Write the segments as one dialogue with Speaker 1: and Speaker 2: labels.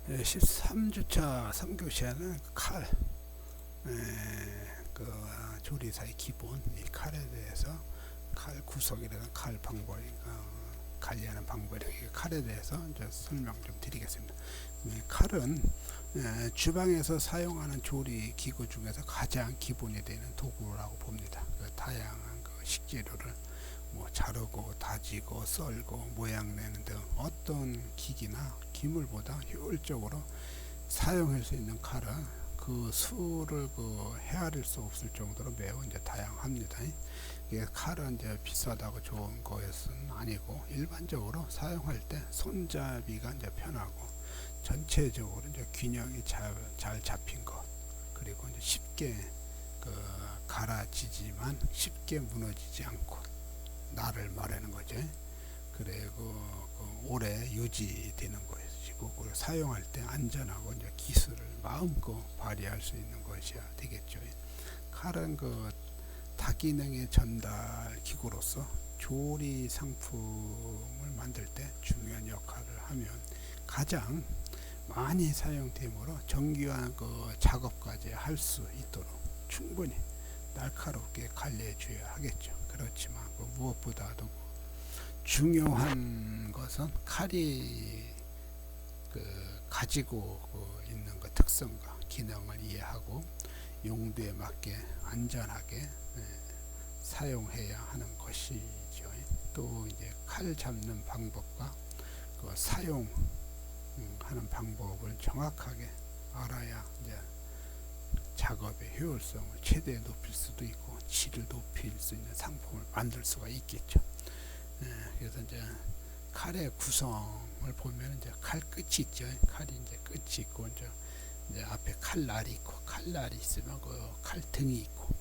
Speaker 1: 13주차 3교시에는 칼, 그 조리사의 기본 이 칼에 대해서 칼 구성이라든 칼 방법, 관리하는 방법, 이렇게 칼에 대해서 이제 설명 좀 드리겠습니다. 칼은 주방에서 사용하는 조리 기구 중에서 가장 기본이 되는 도구라고 봅니다. 다양한 식재료를 자르고 다지고 썰고 모양 내는 등 어떤 기기나 기물보다 효율적으로 사용할 수 있는 칼은 그 수를 헤아릴 수 없을 정도로 매우 이제 다양합니다. 이게 칼은 이제 비싸다고 좋은 것은 아니고, 일반적으로 사용할 때 손잡이가 이제 편하고 전체적으로 이제 균형이 잘 잡힌 것, 그리고 이제 쉽게 갈아지지만 쉽게 무너지지 않고 나를 말하는 거죠. 그리고 오래 유지되는 것이고, 그리고 사용할 때 안전하고 이제 기술을 마음껏 발휘할 수 있는 것이야 되겠죠. 칼은 다기능의 전달 기구로서 조리 상품을 만들 때 중요한 역할을 하면, 가장 많이 사용되므로 정교한 작업까지 할 수 있도록 충분히 날카롭게 관리해줘야 하겠죠. 그렇지만 무엇보다도 중요한 것은 칼이 가지고 있는 특성과 기능을 이해하고 용도에 맞게 안전하게 사용해야 하는 것이죠. 또 이제 칼 잡는 방법과 사용하는 방법을 정확하게 알아야 이제 작업의 효율성을 최대에 높일 수도 있고 질을 높일 수 있는 상품을 만들 수가 있겠죠. 그래서 이제 칼의 구성을 보면 이제 칼 끝이 있죠. 칼이 이제 끝이 있고 이제 앞에 칼날이 있고, 칼날이 있으면 칼 등이 있고,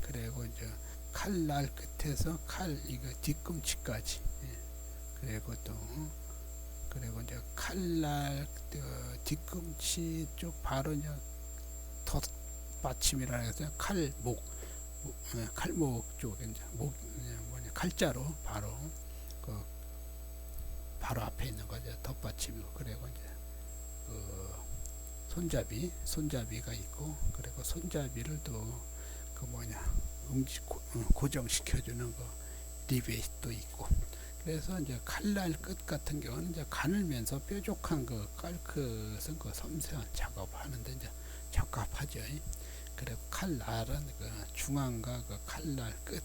Speaker 1: 그리고 이제 칼날 끝에서 칼 뒤꿈치까지, 그리고 또 그리고 이제 칼날 뒤꿈치 쪽 바로 이제 덧받침이라 해서 칼목 쪽에 이제 칼자로 바로 앞에 있는 거죠. 덧받침이고, 그리고 이제 손잡이가 있고, 그리고 손잡이를 또 고정시켜주는 리벳도 있고. 그래서 이제 칼날 끝 같은 경우는 이제 가늘면서 뾰족한 칼끝은 섬세한 작업을 하는데 이제 적합하죠. 그리고 칼날은 중앙과 칼날 끝,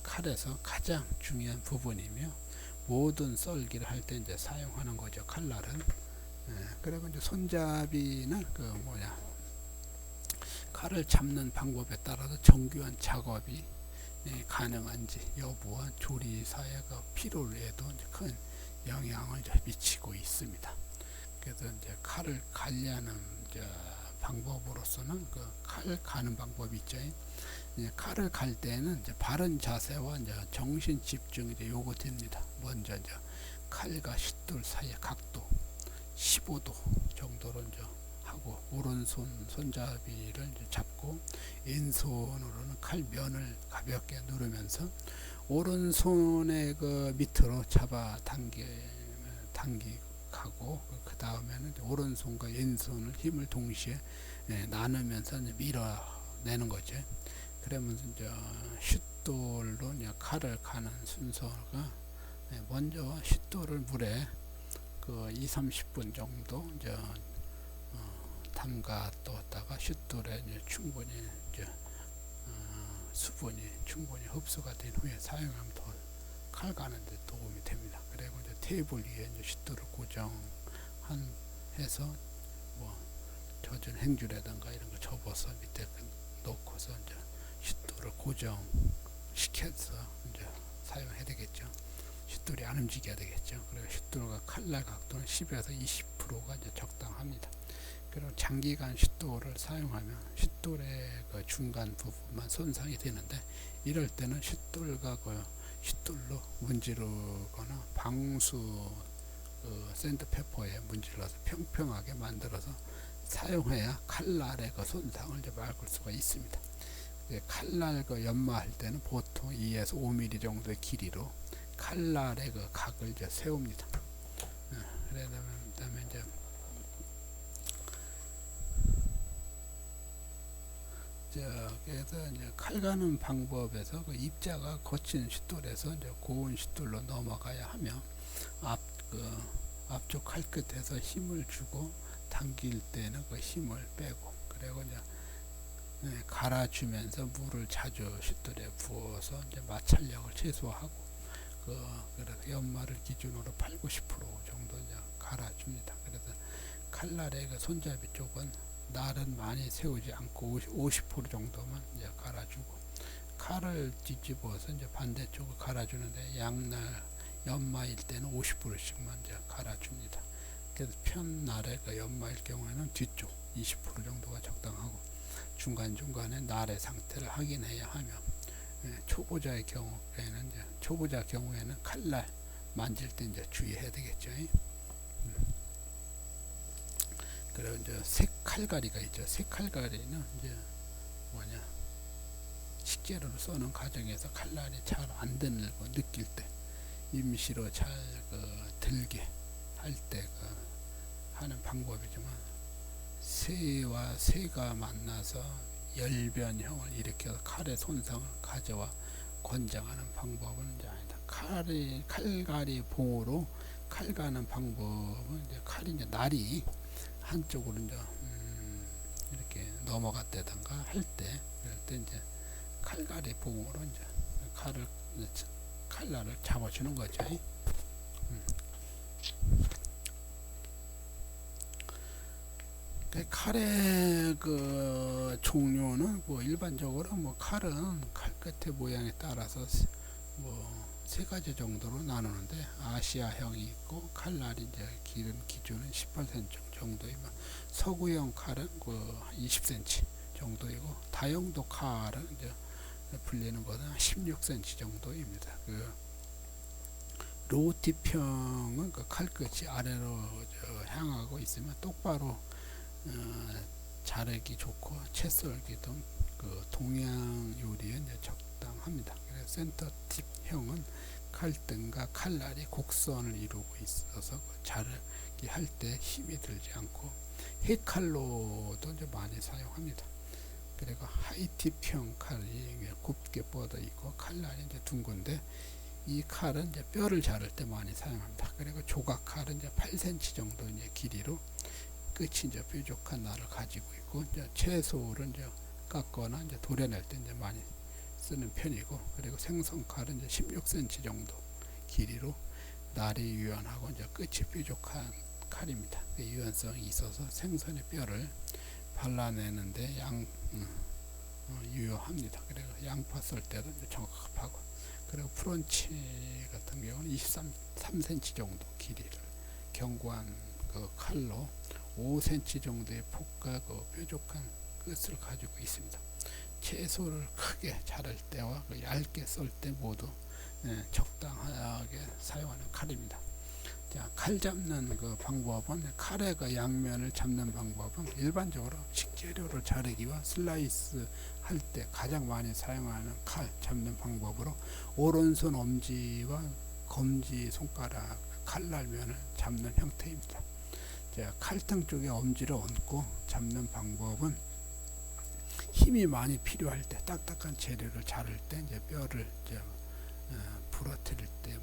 Speaker 1: 칼에서 가장 중요한 부분이며 모든 썰기를 할 때 이제 사용하는 거죠. 칼날은. 그리고 이제 손잡이는 칼을 잡는 방법에 따라서 정교한 작업이 가능한지 여부와 조리사의 필요에도 큰 영향을 미치고 있습니다. 그래서 이제 칼을 관리하는 방법으로서는 칼 가는 방법이 있죠. 칼을 갈 때는 이제 바른 자세와 이제 정신 집중이 요구됩니다. 먼저 이제 칼과 싯돌 사이의 각도 15도 정도로 이제 하고, 오른손 손잡이를 이제 잡고 왼손으로는 칼면을 가볍게 누르면서 오른손의 밑으로 잡아 당기고, 그 다음에는 오른손과 왼손을 힘을 동시에 나누면서 이제 밀어내는 거죠. 그러면서 이제 싯돌로 이제 칼을 가는 순서가, 먼저 싯돌을 물에 2~30분 정도 이제 담가 뒀다가 싯돌에 이제 충분히 이제 수분이 충분히 흡수가 된 후에 사용하면 더 칼 가는데 도움이 됩니다. 그리고 이제 테이블 위에 이제 싯돌을 고정해서 젖은 행주라든가 이런 거 접어서 밑에 놓고서 이제 싯돌을 고정시켜서 이제 사용해야 되겠죠. 싯돌이 안 움직여야 되겠죠. 그리고 싯돌과 칼날 각도는 10에서 20%가 이제 적당합니다. 그리고 장기간 싯돌을 사용하면 싯돌의 중간 부분만 손상이 되는데, 이럴 때는 싯돌로 문지르거나 방수 샌드페퍼에 문질러서 평평하게 만들어서 사용해야 칼날의 손상을 이제 막을 수가 있습니다. 칼날 연마할 때는 보통 2에서 5mm 정도의 길이로 칼날의 각을 이제 세웁니다. 그다음에 이제 그래서 이제 칼 가는 방법에서 그 입자가 거친 싯돌에서 이제 고운 싯돌로 넘어가야 하며 앞쪽 칼 끝에서 힘을 주고 당길 때는 그 힘을 빼고, 그리고 이제 갈아주면서 물을 자주 싯돌에 부어서 이제 마찰력을 최소화하고, 그래서 연마를 기준으로 80~90% 정도 이제 갈아줍니다. 그래서 칼날의 그 손잡이 쪽은 날은 많이 세우지 않고 50% 정도만 이제 갈아주고, 칼을 뒤집어서 이제 반대쪽을 갈아주는데 양날 연마일 때는 50%씩만 이제 갈아줍니다. 그래서 편날의 그 연마일 경우에는 뒤쪽 20% 정도가 적당하고, 중간중간에 날의 상태를 확인해야 하며, 초보자 경우에는 칼날 만질 때 이제 주의해야 되겠죠. 그리고 이제 색칼갈이가 있죠. 색칼갈이는 이제 식재료를 써는 과정에서 칼날이 잘 안 드는 거 느낄 때, 임시로 잘 들게 할 때 하는 방법이지만, 새와 새가 만나서 열변형을 일으켜서 칼의 손상을 가져와 권장하는 방법은 이제 아니다. 칼갈이 봉으로 칼 가는 방법은 이제 칼이 이제 날이 한쪽으로 이제 이렇게 넘어갔다든가 할 때, 그럴 때 이제 칼갈이 봉으로 이제 칼날을 잡아주는 거죠. 칼의 그 종류는 일반적으로 칼은 칼 끝의 모양에 따라서 세 가지 정도로 나누는데, 아시아형이 있고, 칼날이 이제 기준은 18cm 정도이면, 서구형 칼은 20cm 정도이고, 다용도 칼은 이제 불리는 것은 16cm 정도입니다. 로우팁형은 칼끝이 아래로 향하고 있으면 똑바로 자르기 좋고, 채 썰기 등 동양 요리에 이제 적당합니다. 그래서 센터팁형은 칼등과 칼날이 곡선을 이루고 있어서 자르기 할 때 힘이 들지 않고, 해칼로도 이제 많이 사용합니다. 그리고 하이팁형 칼이 곱게 뻗어 있고, 칼날이 이제 둥근데, 이 칼은 이제 뼈를 자를 때 많이 사용합니다. 그리고 조각칼은 이제 8cm 정도 이제 길이로 끝이 이제 뾰족한 날을 가지고 있고, 이제 채소를 이제 깎거나 이제 도려낼 때 이제 많이 쓰는 편이고, 그리고 생선칼은 이제 16cm 정도 길이로 날이 유연하고 이제 끝이 뾰족한 칼입니다. 유연성이 있어서 생선의 뼈를 발라내는데 유효합니다. 그리고 양파 썰 때도 이제 적합하고, 그리고 프런치 같은 경우는 23cm 정도 길이를 견고한 칼로 5cm 정도의 폭과 뾰족한 끝을 가지고 있습니다. 채소를 크게 자를 때와 얇게 썰 때 모두 적당하게 사용하는 칼입니다. 자, 칼 잡는 방법은, 칼의 양면을 잡는 방법은 일반적으로 식재료를 자르기와 슬라이스 할 때 가장 많이 사용하는 칼 잡는 방법으로, 오른손 엄지와 검지 손가락 칼날면을 잡는 형태입니다. 자, 칼등 쪽에 엄지를 얹고 잡는 방법은, 힘이 많이 필요할 때, 딱딱한 재료를 자를 때 이제 뼈를 부러뜨릴 때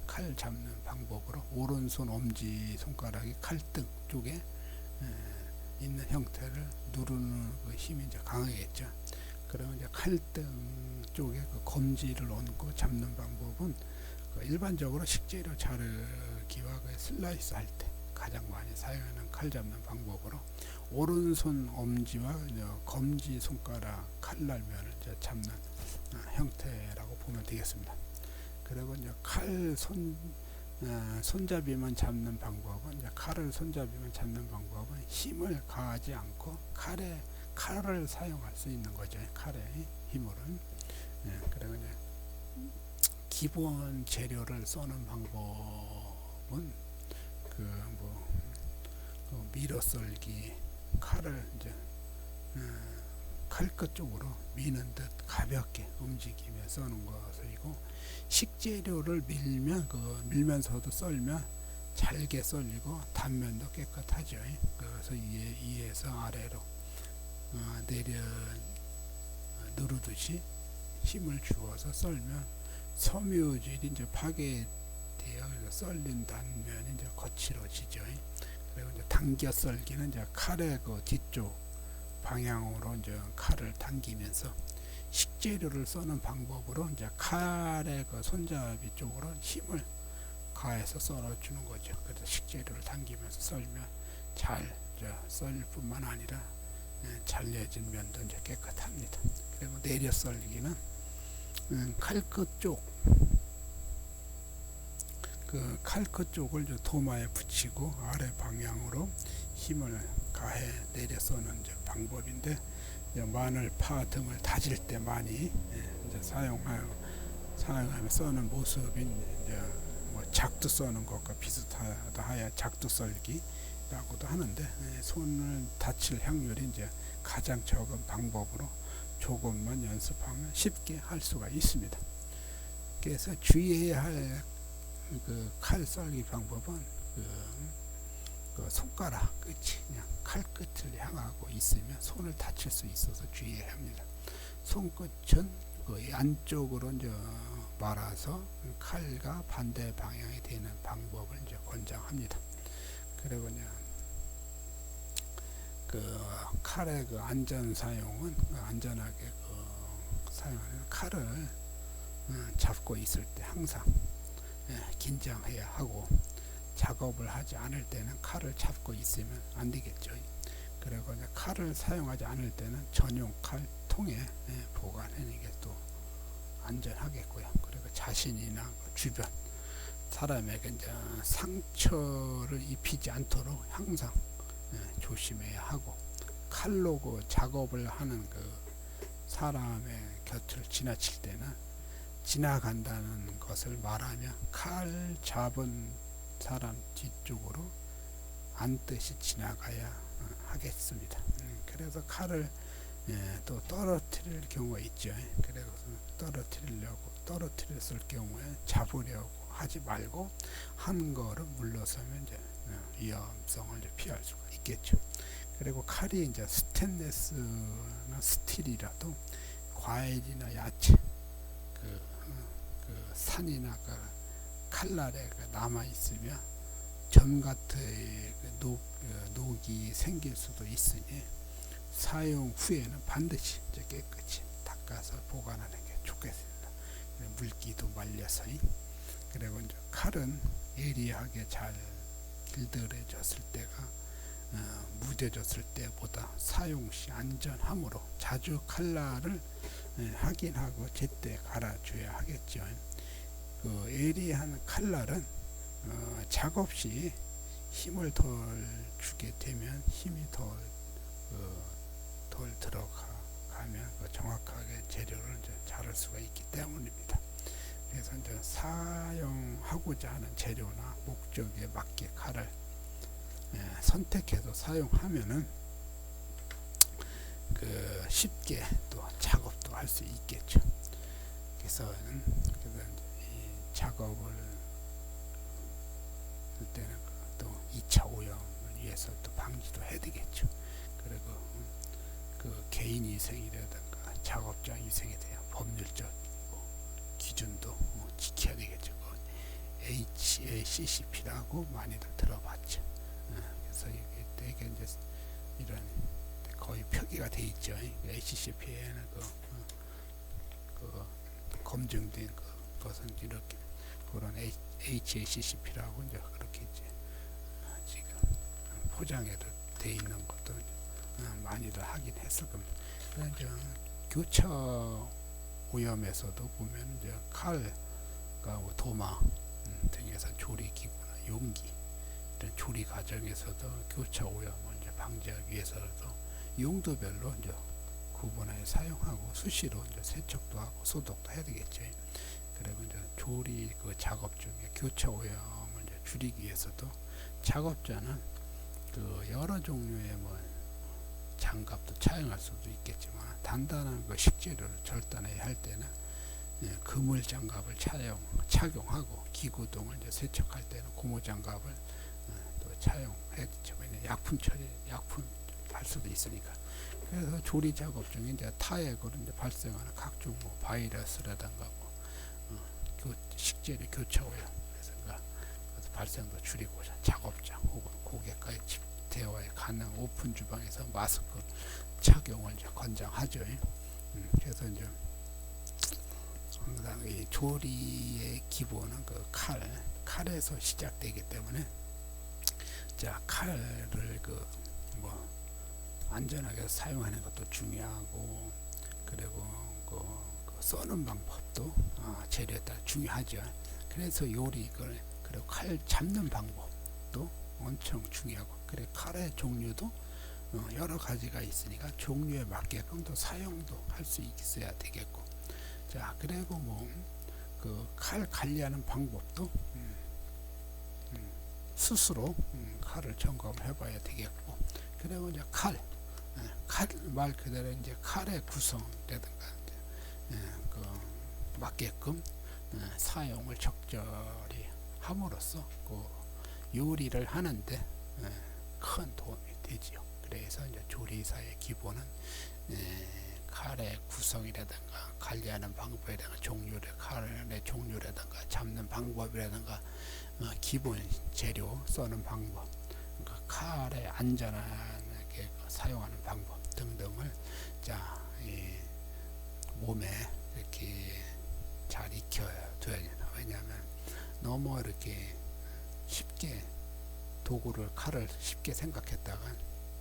Speaker 1: 칼 잡는 방법으로, 오른손 엄지 손가락이 칼등 쪽에 있는 형태를 누르는 힘이 이제 강하겠죠. 그러면 이제 칼등 쪽에 검지를 얹고 잡는 방법은, 일반적으로 식재료 자르기와 슬라이스 할 때 가장 많이 사용하는 칼 잡는 방법으로, 오른손 엄지와 검지 손가락 칼날면을 잡는 형태라고 보면 되겠습니다. 그리고 이제 손잡이만 잡는 방법은, 칼을 손잡이만 잡는 방법은 힘을 가하지 않고 칼을 사용할 수 있는 거죠. 칼의 힘으로는. 그리고 이제 기본 재료를 써는 방법은 밀어 썰기, 칼을 이제 칼끝 쪽으로 미는 듯 가볍게 움직이며 써는 것이고, 식재료를 밀면서도 썰면 잘게 썰리고 단면도 깨끗하죠. 그래서 위에서 아래로 누르듯이 힘을 주어서 썰면 섬유질이 이제 파괴되어 썰린 단면이 이제 거칠어지죠. 그리고 이제 당겨 썰기는 이제 칼의 그 뒤쪽 방향으로 이제 칼을 당기면서 식재료를 써는 방법으로 이제 칼의 그 손잡이 쪽으로 힘을 가해서 썰어주는 거죠. 그래서 식재료를 당기면서 썰면 잘 썰릴 뿐만 아니라 잘려진 면도 이제 깨끗합니다. 그리고 내려 썰기는 칼끝 쪽, 그 칼끝 쪽을 도마에 붙이고 아래 방향으로 힘을 가해 내려 써는 방법인데, 마늘, 파 등을 다질 때 많이 사용하며 써는 모습인 뭐 작두 써는 것과 비슷하다 하여 작두 썰기라고도 하는데, 손을 다칠 확률이 이제 가장 적은 방법으로 조금만 연습하면 쉽게 할 수가 있습니다. 그래서 주의해야 할 그 칼 썰기 방법은 그 손가락 끝이 그냥 칼 끝을 향하고 있으면 손을 다칠 수 있어서 주의해야 합니다. 손끝은 그 안쪽으로 이제 말아서 칼과 반대 방향이 되는 방법을 이제 권장합니다. 그리고 이제 그 칼의 그 안전 사용은 안전하게 사용하는 칼을 잡고 있을 때 항상 긴장해야 하고, 작업을 하지 않을 때는 칼을 잡고 있으면 안 되겠죠. 그리고 이제 칼을 사용하지 않을 때는 전용 칼통에 보관하는 게 또 안전하겠고요. 그리고 자신이나 주변 사람에게 이제 상처를 입히지 않도록 항상 조심해야 하고, 칼로 그 작업을 하는 그 사람의 곁을 지나칠 때는 지나간다는 것을 말하며 칼 잡은 사람 뒤쪽으로 앉듯이 지나가야 하겠습니다. 그래서 칼을 또 떨어뜨릴 경우가 있죠. 그래서 떨어뜨렸을 경우에 잡으려고 하지 말고 한 걸음 물러서면 이제 위험성을 이제 피할 수가 있겠죠. 그리고 칼이 이제 스테인리스나 스틸이라도 과일이나 야채, 그 산이나 그 칼날에 남아 있으면 점 같은 녹이 생길 수도 있으니 사용 후에는 반드시 이제 깨끗이 닦아서 보관하는 게 좋겠습니다. 물기도 말려서. 그리고 이제 칼은 예리하게 잘 길들여졌을 때가 무뎌졌을 때보다 사용 시 안전하므로 자주 칼날을 확인하고 제때 갈아줘야 하겠죠. 그 예리한 칼날은 작업 시 힘을 덜 주게 되면 힘이 덜 들어가면 정확하게 재료를 이제 자를 수가 있기 때문입니다. 그래서 이제 사용하고자 하는 재료나 목적에 맞게 칼을 선택해서 사용하면은 그 쉽게 또 작업도 할 수 있겠죠. 그래서 이 작업을 할 때는 또 2차 오염을 위해서 또 방지도 해야 되겠죠. 그리고 그 개인 위생이라든가 작업장 위생에 대한 법률적 기준도 지켜야 되겠죠. HACCP라고 많이들 들어봤죠. 그래서 이게 이제 이런 거의 표기가 돼 있죠. HACCP에는 그 검증된 것은 이렇게 그런 HACCP라고 이제 그렇게 이제 지금 포장에도 돼 있는 것도 많이들 하긴 했을 겁니다. 이제 교차 오염에서도 보면 이제 칼과 도마 등에서 조리 기구나 용기 이런 조리 과정에서도 교차 오염을 이제 방지하기 위해서라도 용도별로 이제 구분하여 사용하고 수시로 이제 세척도 하고 소독도 해야 되겠죠. 그리고 이제 조리 그 작업 중에 교차 오염을 이제 줄이기 위해서도 작업자는 그 여러 종류의 뭐 장갑도 차용할 수도 있겠지만 단단한 그 식재료를 절단해야 할 때는 그물 장갑을 착용하고 기구 등을 이제 세척할 때는 고무 장갑을 또 차용해야죠. 약품 할 수도 있으니까. 그래서 조리 작업 중에 이제 타액으로 이제 발생하는 각종 뭐 바이러스라든가 뭐 식재료 교차오염 그래서 발생도 줄이고 작업장 혹은 고객과의 집 대화에 가능 오픈 주방에서 마스크 착용을 이제 권장하죠. 그래서 이제 항상 이 조리의 기본은 그 칼에서 시작되기 때문에 자 칼을 그 뭐 안전하게 사용하는 것도 중요하고 그리고 그 써는 방법도 재료에 따라 중요하죠. 그래서 요리 그리고 칼 잡는 방법도 엄청 중요하고 그래 칼의 종류도 여러 가지가 있으니까 종류에 맞게끔 또 사용도 할 수 있어야 되겠고 자 그리고 뭐 그 칼 관리하는 방법도 스스로 칼을 점검해 봐야 되겠고 그리고 이제 칼 말 그대로 이제 칼의 구성이라든가 그 맞게끔 사용을 적절히 함으로써 그 요리를 하는데 큰 도움이 되지요. 그래서 이제 조리사의 기본은 칼의 구성이라든가 관리하는 방법이라든가 칼의 종류라든가 잡는 방법이라든가 기본 재료 써는 방법 그러니까 칼의 안전하게 사용하는 방법 등등을 몸에 이렇게 잘 익혀둬야 된다. 왜냐하면 너무 이렇게 쉽게 칼을 쉽게 생각했다가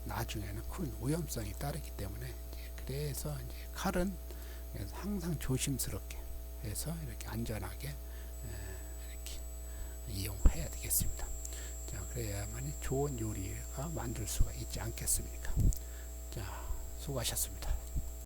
Speaker 1: 나중에는 큰 오염성이 따르기 때문에 그래서 이제 칼은 항상 조심스럽게 해서 이렇게 안전하게 이렇게 이용해야 되겠습니다. 자, 그래야만 좋은 요리가 만들 수가 있지 않겠습니까? 자, 수고하셨습니다.